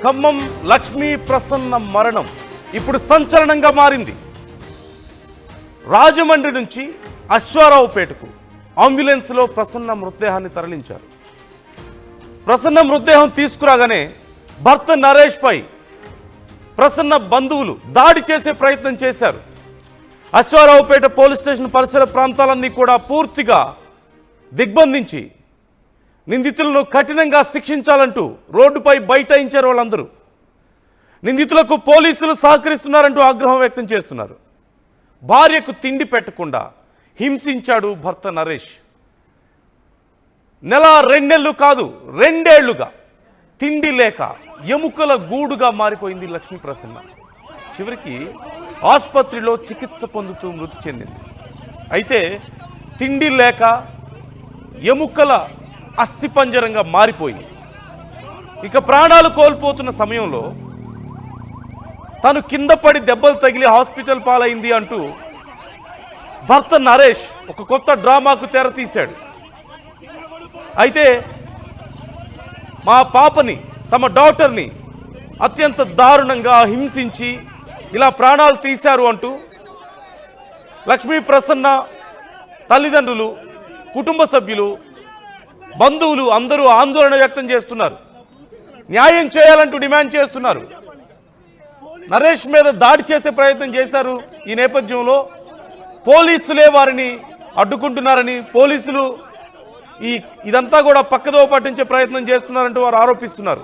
ఖమ్మం లక్ష్మీ ప్రసన్న మరణం ఇప్పుడు సంచలనంగా మారింది. రాజమండ్రి నుంచి అశ్వారావుపేటకు అంబులెన్స్లో ప్రసన్న మృతదేహాన్ని తరలించారు. ప్రసన్న మృతదేహం తీసుకురాగానే భర్త నరేష్ పై ప్రసన్న బంధువులు దాడి చేసే ప్రయత్నం చేశారు. అశ్వారావుపేట పోలీస్ స్టేషన్ పరిసర ప్రాంతాలన్నీ కూడా పూర్తిగా దిగ్బంధించి నిందితులను కఠినంగా శిక్షించాలంటూ రోడ్డుపై బైఠాయించారు. వాళ్ళందరూ నిందితులకు పోలీసులు సహకరిస్తున్నారంటూ ఆగ్రహం వ్యక్తం చేస్తున్నారు. భార్యకు తిండి పెట్టకుండా హింసించాడు భర్త నరేష్. నెల 2 నెలలు కాదు 2 ఏళ్లుగా తిండి లేక ఎముకల గూడుగా మారిపోయింది లక్ష్మీ ప్రసన్న. చివరికి ఆసుపత్రిలో చికిత్స పొందుతూ మృతి చెందింది. అయితే తిండి లేక ఎముకల అస్థిపంజరంగా మారిపోయి ఇక ప్రాణాలు కోల్పోతున్న సమయంలో తను కింద పడి దెబ్బలు తగిలి హాస్పిటల్ పాలైంది అంటూ భర్త నరేష్ ఒక కొత్త డ్రామాకు తెరతీశాడు. అయితే మా పాపని, తమ డాక్టర్ని అత్యంత దారుణంగా హింసించి ఇలా ప్రాణాలు తీశారు అంటూ లక్ష్మీ ప్రసన్న తల్లిదండ్రులు, కుటుంబ సభ్యులు, బంధువులు అందరూ ఆందోళన వ్యక్తం చేస్తున్నారు. న్యాయం చేయాలంటూ డిమాండ్ చేస్తున్నారు. నరేష్ మీద దాడి చేసే ప్రయత్నం చేశారు. ఈ నేపథ్యంలో పోలీసులే వారిని అడ్డుకుంటున్నారని, పోలీసులు ఇదంతా కూడా పక్కదో పట్టించే ప్రయత్నం చేస్తున్నారంటూ వారు ఆరోపిస్తున్నారు.